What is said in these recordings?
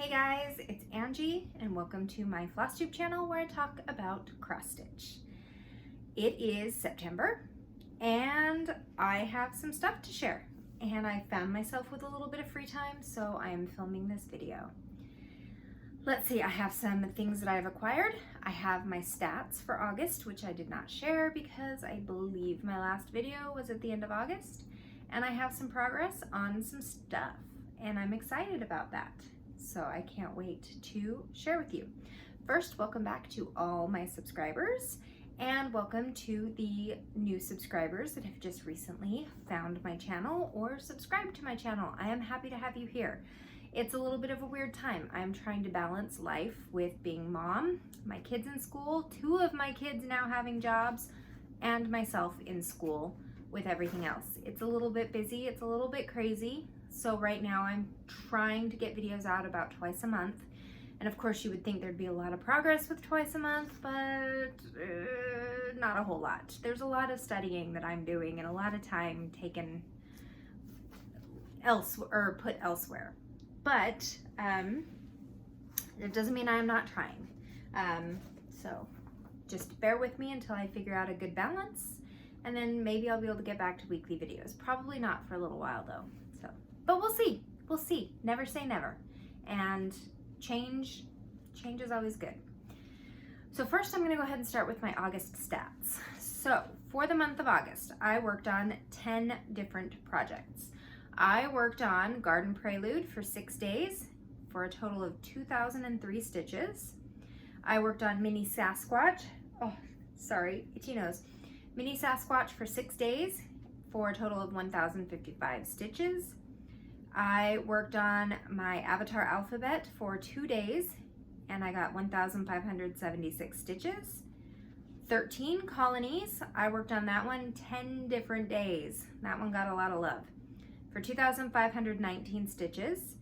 Hey guys, it's Angie and welcome to my FlossTube channel where I talk about cross stitch. It is September and I have some stuff to share and I found myself with a little bit of free time, so I am filming this video. Let's see, I have some things that I've acquired. I have my stats for August, which I did not share because I believe my last video was at the end of August, and I have some progress on some stuff and I'm excited about that. So I can't wait to share with you. First, welcome back to all my subscribers and welcome to the new subscribers that have just recently found my channel or subscribed to my channel. I am happy to have you here. It's a little bit of a weird time. I'm trying to balance life with being mom, my kids in school, 2 of my kids now having jobs, and myself in school with everything else. It's a little bit busy, it's a little bit crazy. So right now I'm trying to get videos out about twice a month. And of course you would think there'd be a lot of progress with twice a month, but not a whole lot. There's a lot of studying that I'm doing and a lot of time taken put elsewhere. But it doesn't mean I'm not trying. So just bear with me until I figure out a good balance, and then maybe I'll be able to get back to weekly videos. Probably not for a little while though. But we'll see. We'll see. Never say never. And change is always good. So first I'm going to go ahead and start with my August stats. So for the month of August, I worked on 10 different projects. I worked on Garden Prelude for 6 days for a total of 2,003 stitches. I worked on Mini Sasquatch. Oh, sorry, itchy nose. Mini Sasquatch for 6 days for a total of 1,055 stitches. I worked on my Avatar Alphabet for 2 days and I got 1,576 stitches. 13 Colonies, I worked on that one 10 different days. That one got a lot of love. For 2,519 stitches.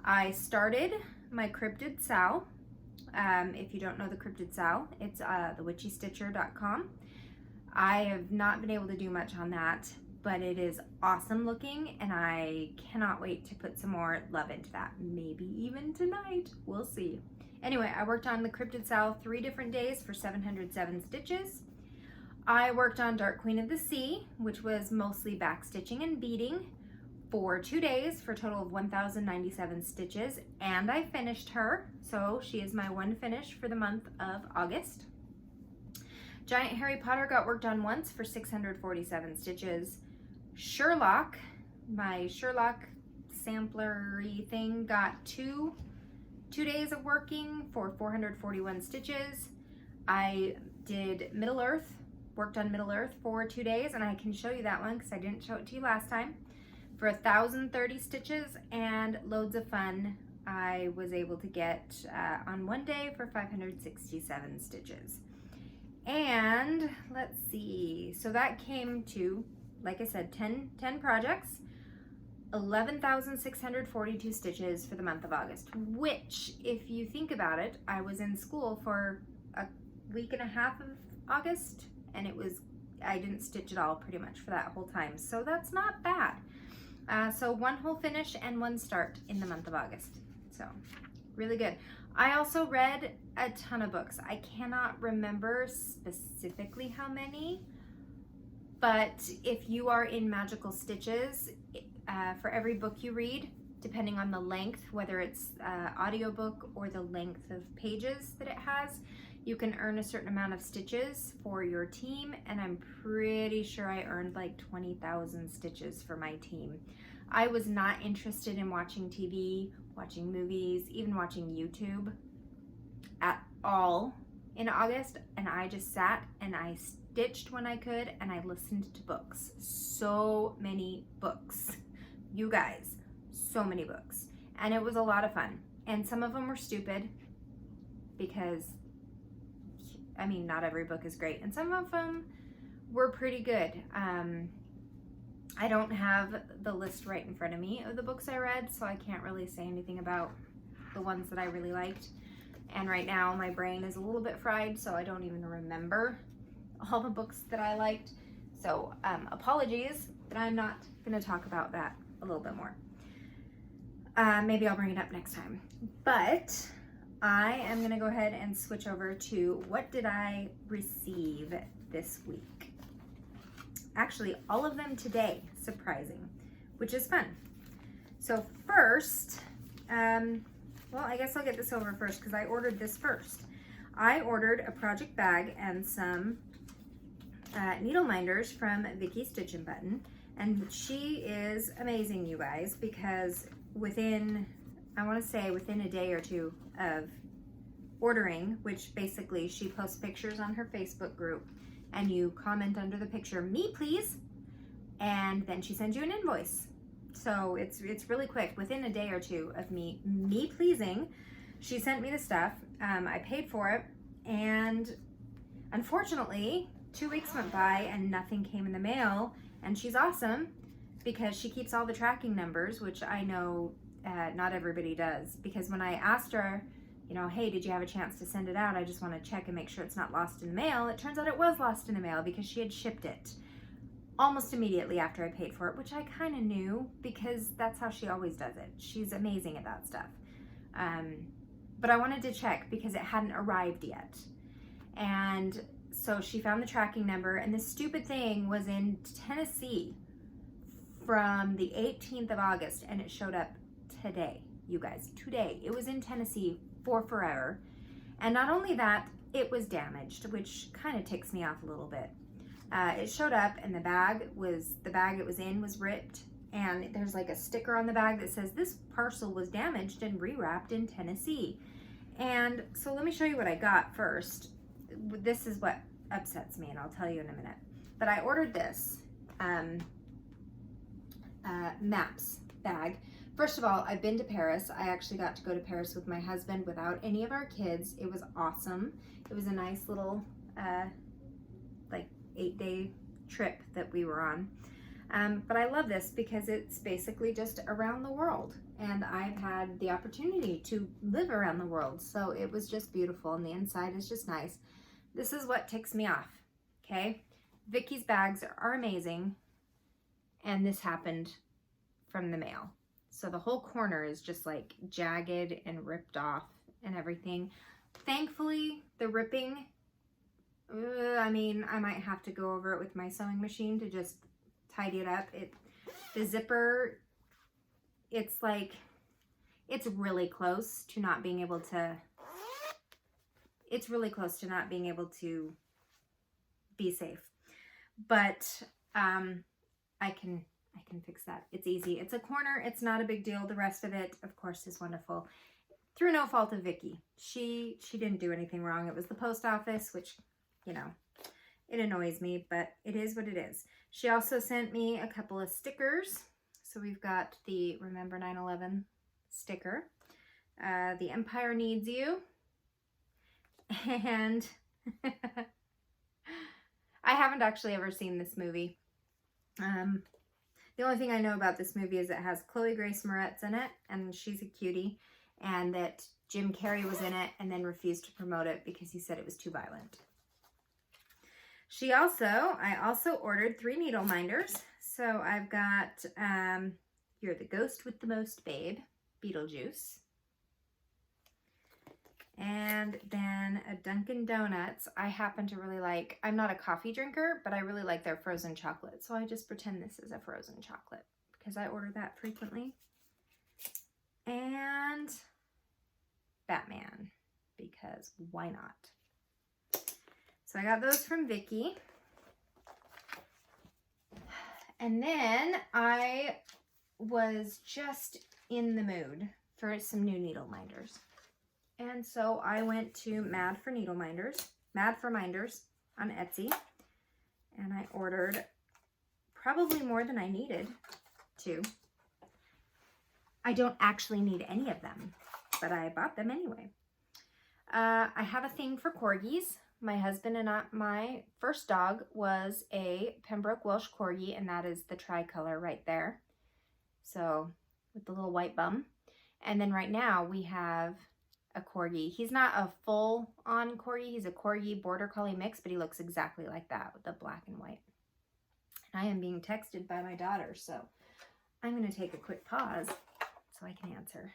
I started my Cryptid Sow. If you don't know the Cryptid Sow, it's thewitchystitcher.com. I have not been able to do much on that, but it is awesome looking and I cannot wait to put some more love into that. Maybe even tonight, we'll see. Anyway, I worked on the Cryptid Sow 3 different days for 707 stitches. I worked on Dark Queen of the Sea, which was mostly back stitching and beading, for 2 days for a total of 1,097 stitches, and I finished her, so she is my one finish for the month of August. Giant Harry Potter got worked on once for 647 stitches. Sherlock, my Sherlock sampler-y thing, got two days of working for 441 stitches. I did Middle Earth, worked on Middle Earth for 2 days, and I can show you that one because I didn't show it to you last time, for 1,030 stitches and loads of fun. I was able to get on one day for 567 stitches. And let's see, so that came to, like I said, 10 projects, 11,642 stitches for the month of August, which, if you think about it, I was in school for a week and a half of August, and I didn't stitch at all pretty much for that whole time, so that's not bad. So 1 whole finish and 1 start in the month of August, so really good. I also read a ton of books. I cannot remember specifically how many, but if you are in Magical Stitches, for every book you read, depending on the length, whether it's audiobook or the length of pages that it has, you can earn a certain amount of stitches for your team, and I'm pretty sure I earned like 20,000 stitches for my team. I was not interested in watching TV, watching movies, even watching YouTube at all in August, and I just sat and I stitched when I could and I listened to books. So many books. You guys, so many books. And it was a lot of fun. And some of them were stupid because, I mean, not every book is great. And some of them were pretty good. I don't have the list right in front of me of the books I read, so I can't really say anything about the ones that I really liked. And right now my brain is a little bit fried, so I don't even remember all the books that I liked. So apologies that I'm not going to talk about that a little bit more. Maybe I'll bring it up next time. But I am gonna go ahead and switch over to what did I receive this week. Actually, all of them today, surprising, which is fun. So first, well, I guess I'll get this over first because I ordered this first. I ordered a project bag and some needle minders from Vicky Stitch and Button, and she is amazing, you guys, because within, I want to say within a day or two of ordering, which basically she posts pictures on her Facebook group and you comment under the picture, "Me please," and then she sends you an invoice. So it's really quick. Within a day or two of me pleasing, she sent me the stuff. I paid for it, and unfortunately 2 weeks went by and nothing came in the mail. And she's awesome because she keeps all the tracking numbers, which I know not everybody does, because when I asked her, you know, hey, did you have a chance to send it out? I just want to check and make sure it's not lost in the mail. It turns out it was lost in the mail because she had shipped it almost immediately after I paid for it, which I kind of knew because that's how she always does it. She's amazing at that stuff. But I wanted to check because it hadn't arrived yet. And so she found the tracking number, and this stupid thing was in Tennessee from the 18th of August, and it showed up today, you guys, today. It was in Tennessee for forever. And not only that, it was damaged, which kind of ticks me off a little bit. It showed up, and the bag it was in was ripped, and there's like a sticker on the bag that says this parcel was damaged and rewrapped in Tennessee. And so let me show you what I got first. This is what upsets me, and I'll tell you in a minute. But I ordered this maps bag. First of all, I've been to Paris. I actually got to go to Paris with my husband without any of our kids. It was awesome. It was a nice little like 8-day trip that we were on. But I love this because it's basically just around the world, and I've had the opportunity to live around the world, so it was just beautiful, and the inside is just nice. This is what ticks me off, okay? Vicky's bags are amazing, and this happened from the mail. So the whole corner is just like jagged and ripped off and everything. Thankfully, the ripping, I mean, I might have to go over it with my sewing machine to just tidy it up. The zipper, it's really close to not being able to, be safe. But I can fix that. It's easy. It's a corner. It's not a big deal. The rest of it, of course, is wonderful. Through no fault of Vicky. She didn't do anything wrong. It was the post office, which, you know, it annoys me, but it is what it is. She also sent me a couple of stickers. So we've got the Remember 9/11 sticker, the Empire Needs You, and I haven't actually ever seen this movie. The only thing I know about this movie is it has Chloe Grace Moretz in it, and she's a cutie, and that Jim Carrey was in it and then refused to promote it because he said it was too violent. I also ordered 3 needle minders. So I've got You're the Ghost with the Most, Babe, Beetlejuice. And then a Dunkin' Donuts. I happen to really like, I'm not a coffee drinker, but I really like their frozen chocolate. So I just pretend this is a frozen chocolate because I order that frequently. And Batman, because why not? So I got those from Vicky. And then I was just in the mood for some new needle minders. And so I went to Mad for Minders on Etsy. And I ordered probably more than I needed to. I don't actually need any of them, but I bought them anyway. I have a thing for corgis. My husband and my first dog was a Pembroke Welsh Corgi, and that is the tricolor right there. So with the little white bum. And then right now we have a Corgi. He's not a full-on Corgi. He's a Corgi Border Collie mix, but he looks exactly like that with the black and white. And I am being texted by my daughter, so I'm going to take a quick pause so I can answer.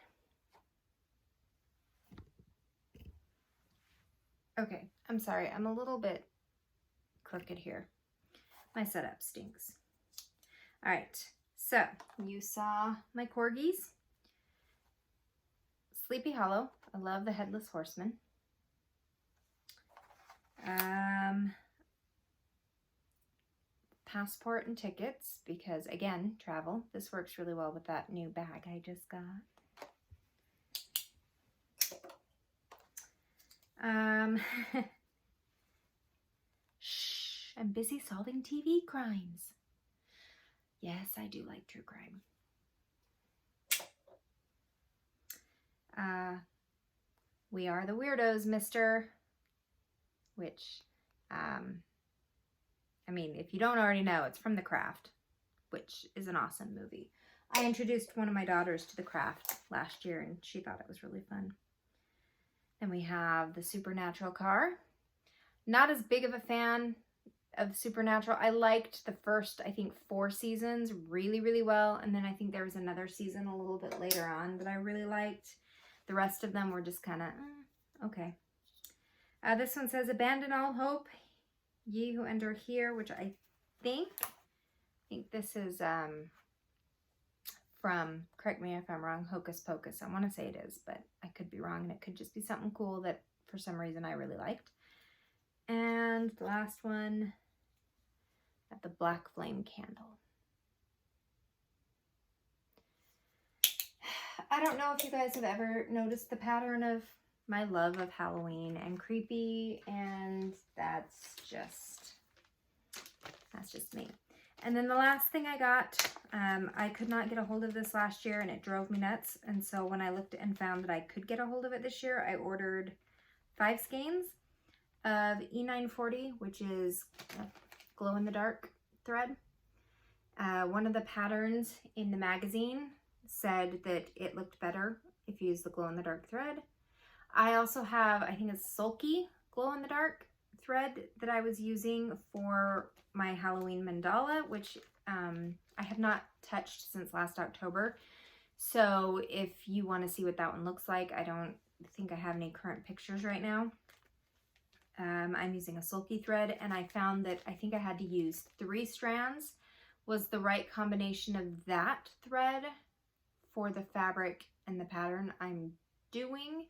Okay, I'm sorry. I'm a little bit crooked here. My setup stinks. All right, so you saw my corgis. Sleepy Hollow. I love the Headless Horseman. Passport and tickets, because again, travel. This works really well with that new bag I just got. Shh, I'm busy solving TV crimes. Yes, I do like true crime. We Are the Weirdos, mister. Which, I mean, if you don't already know, it's from The Craft, which is an awesome movie. I introduced one of my daughters to The Craft last year, and she thought it was really fun. Then we have the Supernatural car. Not as big of a fan of Supernatural. I liked the first, I think, 4 seasons really, really well. And then I think there was another season a little bit later on that I really liked. The rest of them were just kind of, okay. This one says, abandon all hope, ye who enter here, which I think this is from, correct me if I'm wrong, Hocus Pocus. I want to say it is, but I could be wrong, and it could just be something cool that for some reason I really liked. And the last one, got the Black Flame Candle. I don't know if you guys have ever noticed the pattern of my love of Halloween and creepy, and that's just me. And then the last thing I got, I could not get a hold of this last year, and it drove me nuts. And so when I looked and found that I could get a hold of it this year, I ordered 5 skeins of E940, which is a glow-in-the-dark thread. One of the patterns in the magazine said that it looked better if you use the glow-in-the-dark thread. I also have, I think it's sulky glow-in-the-dark thread that I was using for my Halloween mandala, which I have not touched since last October. So if you want to see what that one looks like, I don't think I have any current pictures right now. I'm using a sulky thread, and I found that I think I had to use 3 strands was the right combination of that thread for the fabric and the pattern I'm doing.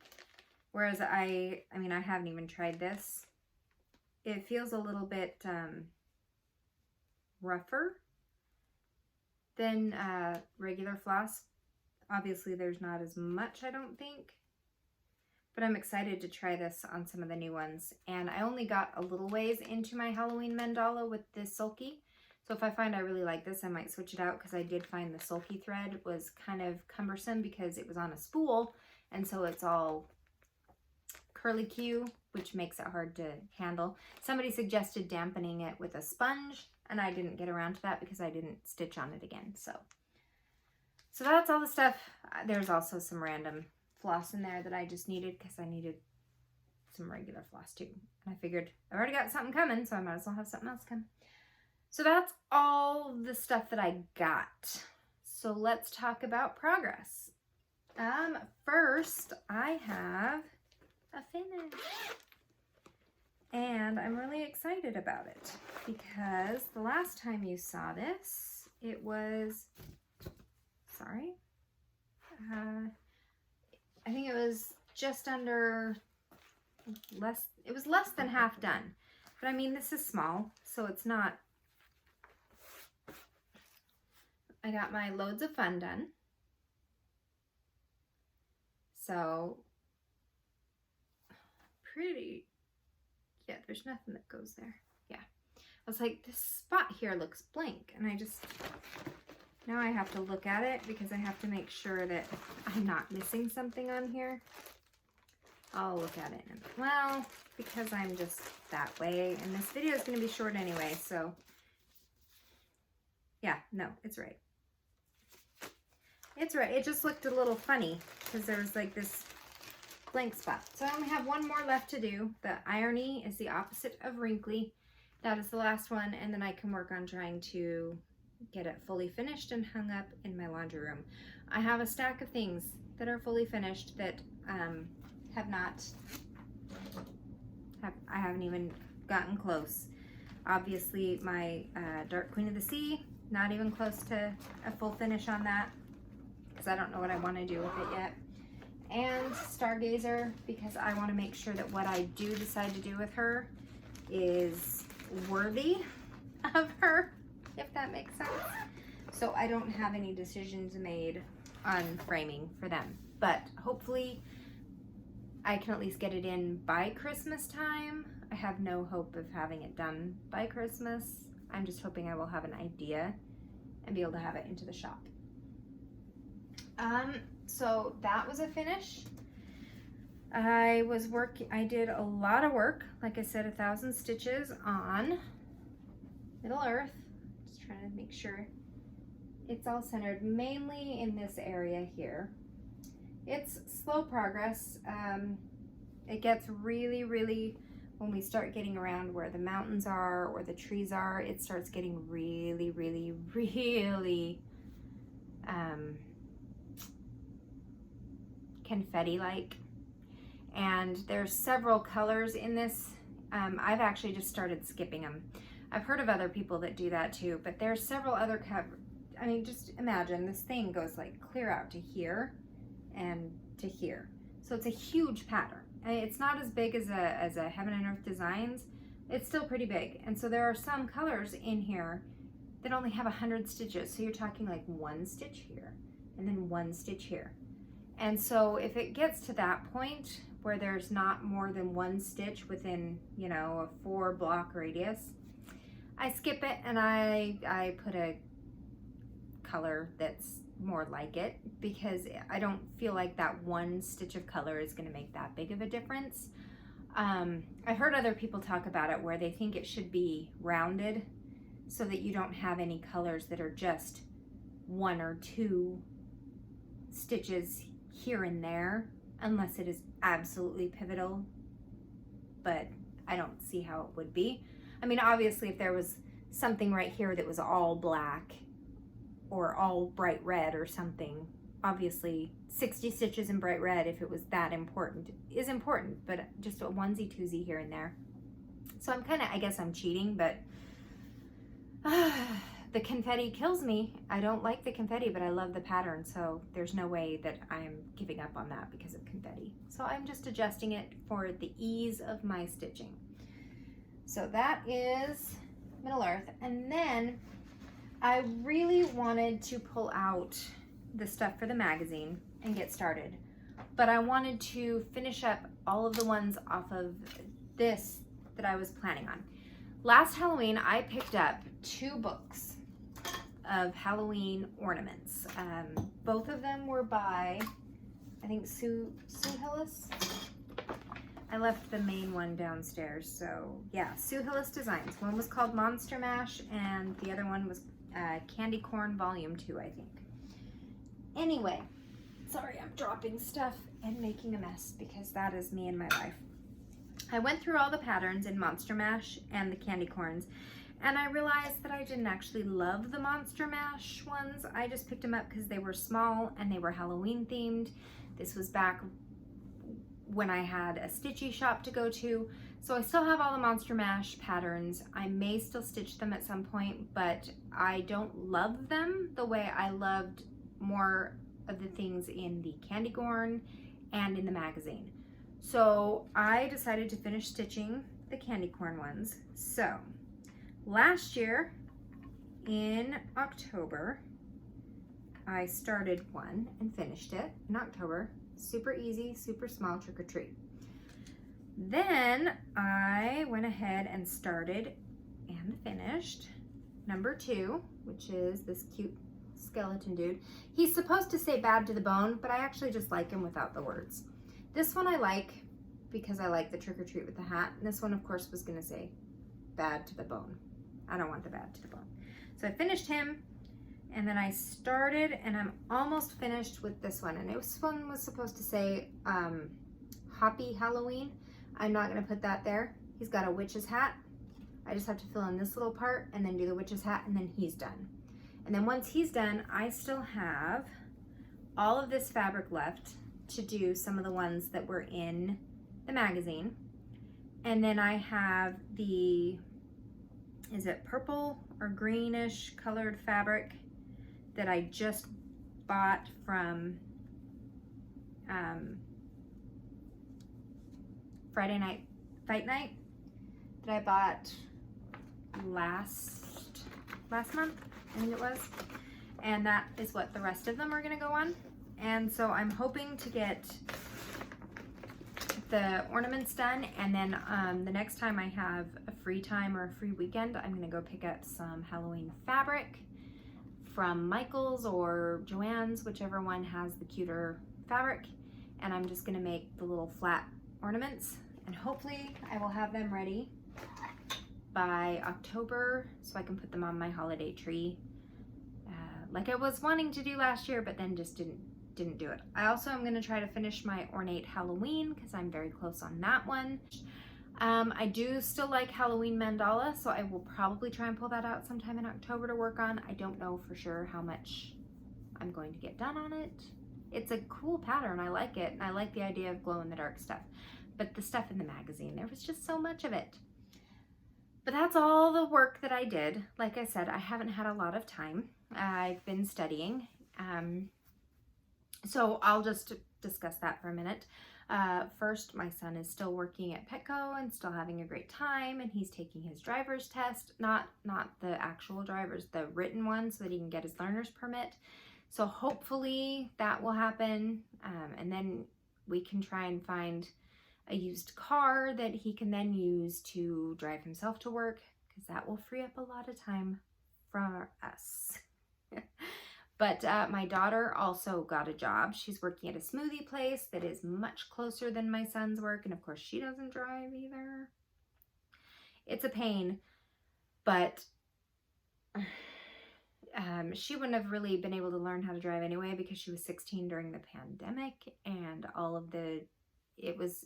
Whereas I mean, I haven't even tried this. It feels a little bit rougher than regular floss. Obviously, there's not as much, I don't think. But I'm excited to try this on some of the new ones. And I only got a little ways into my Halloween mandala with this sulky. So if I find I really like this, I might switch it out, because I did find the sulky thread was kind of cumbersome because it was on a spool. And so it's all curly Q, which makes it hard to handle. Somebody suggested dampening it with a sponge, and I didn't get around to that because I didn't stitch on it again. So that's all the stuff. There's also some random floss in there that I just needed because I needed some regular floss too. And I figured I've already got something coming, so I might as well have something else come. So that's all the stuff that I got. So let's talk about progress. First, I have a finish. And I'm really excited about it because the last time you saw this, it was, I think it was just under, it was less than half done. But I mean, this is small, so it's not. I got my Loads of Fun done. So pretty, yeah, there's nothing that goes there. Yeah, I was like, this spot here looks blank, and now I have to look at it because I have to make sure that I'm not missing something on here. I'll look at it and, well, because I'm just that way, and this video is going to be short anyway, so yeah, no, it's right. It's right. It just looked a little funny because there was like this blank spot. So I only have one more left to do. The irony is the opposite of wrinkly. That is the last one, and then I can work on trying to get it fully finished and hung up in my laundry room. I have a stack of things that are fully finished that I haven't even gotten close. Obviously my Dark Queen of the Sea, not even close to a full finish on that because I don't know what I want to do with it yet. And Stargazer, because I want to make sure that what I do decide to do with her is worthy of her, if that makes sense. So I don't have any decisions made on framing for them, but hopefully I can at least get it in by Christmas time. I have no hope of having it done by Christmas. I'm just hoping I will have an idea and be able to have it into the shop. So that was a finish. I did a lot of work, like I said, 1,000 stitches on Middle Earth. Just trying to make sure it's all centered, mainly in this area here. It's slow progress. It gets really, when we start getting around where the mountains are or the trees are, it starts getting really confetti-like. And there's several colors in this. I've actually just started skipping them. I've heard of other people that do that too, but there's several other I mean, just imagine this thing goes like clear out to here and to here. So it's a huge pattern. I mean, it's not as big as a Heaven and Earth Designs. It's still pretty big. And so there are some colors in here that only have 100 stitches. So you're talking like 1 stitch here and then 1 stitch here. And so if it gets to that point where there's not more than 1 stitch within, you know, a 4-block radius, I skip it and I put a color that's more like it, because I don't feel like that 1 stitch of color is going to make that big of a difference. I've heard other people talk about it where they think it should be rounded so that you don't have any colors that are just 1 or 2 stitches here and there, unless it is absolutely pivotal, but I don't see how it would be. I mean, obviously if there was something right here that was all black or all bright red or something, obviously 60 stitches in bright red, if it was that important, is important, but just a onesie twosie here and there. So I'm kind of, I guess I'm cheating, but the confetti kills me. I don't like the confetti, but I love the pattern, so there's no way that I'm giving up on that because of confetti. So I'm just adjusting it for the ease of my stitching. So that is Middle Earth. And then I really wanted to pull out the stuff for the magazine and get started, but I wanted to finish up all of the ones off of this that I was planning on. Last Halloween, I picked up 2 books of Halloween ornaments. Both of them were by, I think, Sue Hillis. I left the main one downstairs, so yeah, Sue Hillis Designs. One was called Monster Mash, and the other one was Candy Corn Volume 2, I think. Anyway, sorry, I'm dropping stuff and making a mess because that is me in my life. I went through all the patterns in Monster Mash and the Candy Corns, and I realized that I didn't actually love the Monster Mash ones. I just picked them up because they were small and they were Halloween themed. This was back when I had a stitchy shop to go to. So I still have all the Monster Mash patterns. I may still stitch them at some point, but I don't love them the way I loved more of the things in the Candy Corn and in the magazine. So I decided to finish stitching the Candy Corn ones. So last year in October, I started one and finished it in October. Super easy, super small trick or treat. Then I went ahead and started and finished number 2, which is this cute skeleton dude. He's supposed to say bad to the bone, but I actually just like him without the words. This one I like because I like the trick or treat with the hat. And this one, of course, was going to say bad to the bone. I don't want the bad to the bone. So I finished him, and then I started, and I'm almost finished with this one. And this one was supposed to say Hoppy Halloween. I'm not going to put that there. He's got a witch's hat. I just have to fill in this little part and then do the witch's hat, and then he's done. And then once he's done, I still have all of this fabric left to do some of the ones that were in the magazine. And then I have the, is it purple or greenish colored fabric that I just bought from Friday Night Fight Night that I bought last month, I think it was. And that is what the rest of them are gonna go on. And so I'm hoping to get the ornaments done, and then the next time I have a free time or a free weekend, I'm gonna go pick up some Halloween fabric from Michael's or Joann's, whichever one has the cuter fabric, and I'm just gonna make the little flat ornaments, and hopefully I will have them ready by October so I can put them on my holiday tree like I was wanting to do last year, but then just didn't do it. I also am going to try to finish my ornate Halloween because I'm very close on that one. I do still like Halloween mandala, so I will probably try and pull that out sometime in October to work on. I don't know for sure how much I'm going to get done on it. It's a cool pattern. I like it, and I like the idea of glow-in-the-dark stuff. But the stuff in the magazine, there was just so much of it. But that's all the work that I did. Like I said, I haven't had a lot of time. I've been studying. So I'll just discuss that for a minute. First, my son is still working at Petco and still having a great time, and he's taking his driver's test, not the actual driver's, the written one, so that he can get his learner's permit. So hopefully that will happen, and then we can try and find a used car that he can then use to drive himself to work, because that will free up a lot of time for us. But my daughter also got a job. She's working at a smoothie place that is much closer than my son's work. And of course, she doesn't drive either. It's a pain, but she wouldn't have really been able to learn how to drive anyway because she was 16 during the pandemic, and all of the, it was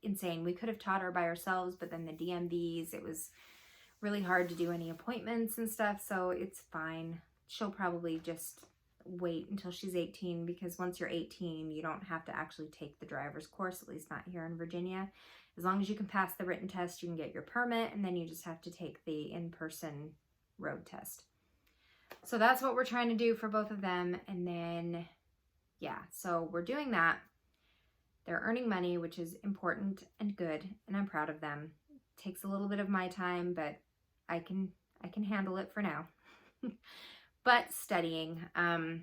insane. We could have taught her by ourselves, but then the DMVs, it was really hard to do any appointments and stuff, so it's fine. She'll probably just wait until she's 18, because once you're 18, you don't have to actually take the driver's course, at least not here in Virginia. As long as you can pass the written test, you can get your permit, and then you just have to take the in-person road test. So that's what we're trying to do for both of them. And then, yeah, so we're doing that. They're earning money, which is important and good, and I'm proud of them. It takes a little bit of my time, but I can handle it for now. But studying, I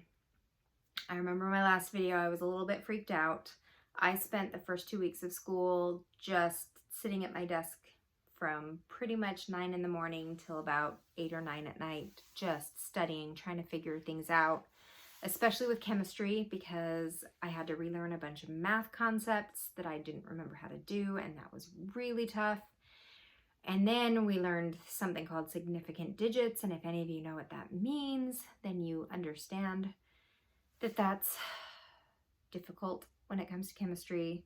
remember my last video, I was a little bit freaked out. I spent the first 2 weeks of school just sitting at my desk from pretty much 9 in the morning till about 8 or 9 at night, just studying, trying to figure things out, especially with chemistry, because I had to relearn a bunch of math concepts that I didn't remember how to do, and that was really tough. And then we learned something called significant digits, and if any of you know what that means, then you understand that that's difficult when it comes to chemistry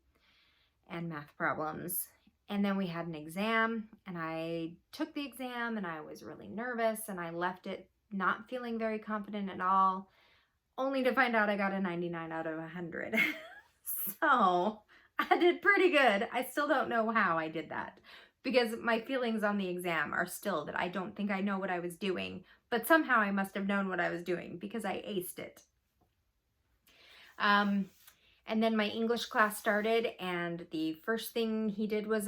and math problems. And then we had an exam, and I took the exam, and I was really nervous, and I left it not feeling very confident at all, only to find out I got a 99 out of 100. So I did pretty good. I still don't know how I did that, because my feelings on the exam are still that I don't think I know what I was doing, but somehow I must have known what I was doing because I aced it. And then my English class started, and the first thing he did was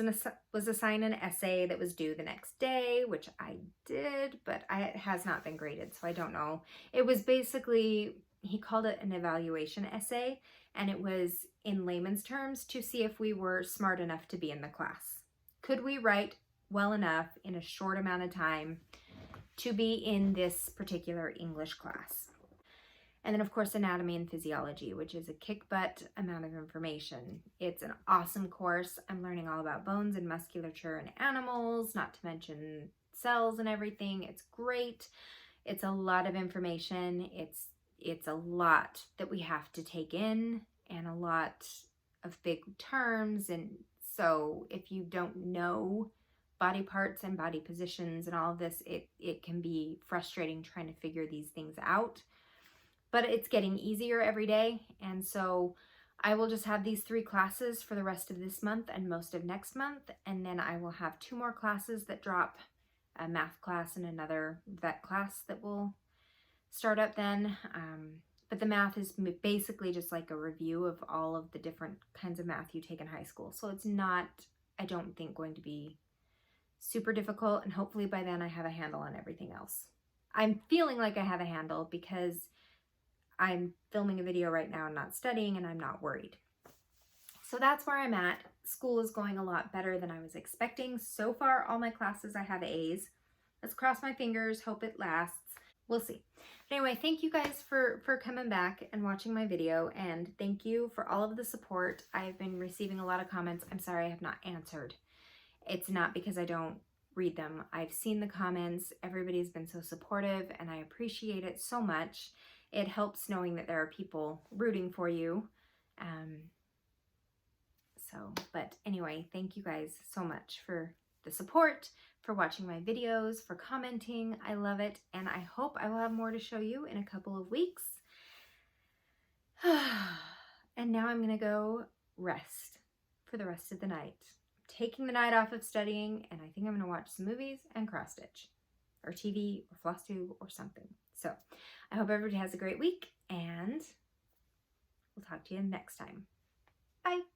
assign an essay that was due the next day, which I did, but it has not been graded, so I don't know. It was basically, he called it an evaluation essay, and it was in layman's terms to see if we were smart enough to be in the class. Could we write well enough in a short amount of time to be in this particular English class? And then, of course, anatomy and physiology, which is a kick-butt amount of information. It's an awesome course. I'm learning all about bones and musculature in animals, not to mention cells and everything. It's great. It's a lot of information. It's a lot that we have to take in, and a lot of big terms. And so if you don't know body parts and body positions and all of this, it can be frustrating trying to figure these things out. but it's getting easier every day. And so I will just have these 3 classes for the rest of this month and most of next month. And then I will have 2 more classes that drop, a math class and another vet class that will start up then. But the math is basically just like a review of all of the different kinds of math you take in high school. So it's not, I don't think, going to be super difficult. And hopefully by then I have a handle on everything else. I'm feeling like I have a handle because I'm filming a video right now and not studying, and I'm not worried. So that's where I'm at. School is going a lot better than I was expecting. So far, all my classes I have A's. Let's cross my fingers, hope it lasts. We'll see. But anyway, thank you guys for coming back and watching my video, and thank you for all of the support. I've been receiving a lot of comments. I'm sorry I have not answered. It's not because I don't read them. I've seen the comments. Everybody's been so supportive, and I appreciate it so much. It helps knowing that there are people rooting for you. But anyway, thank you guys so much for the support, for watching my videos, for commenting. I love it, and I hope I will have more to show you in a couple of weeks. And now I'm gonna go rest for the rest of the night. I'm taking the night off of studying, and I think I'm gonna watch some movies and cross stitch, or TV, or floss tube, or something. So I hope everybody has a great week, and we'll talk to you next time. Bye.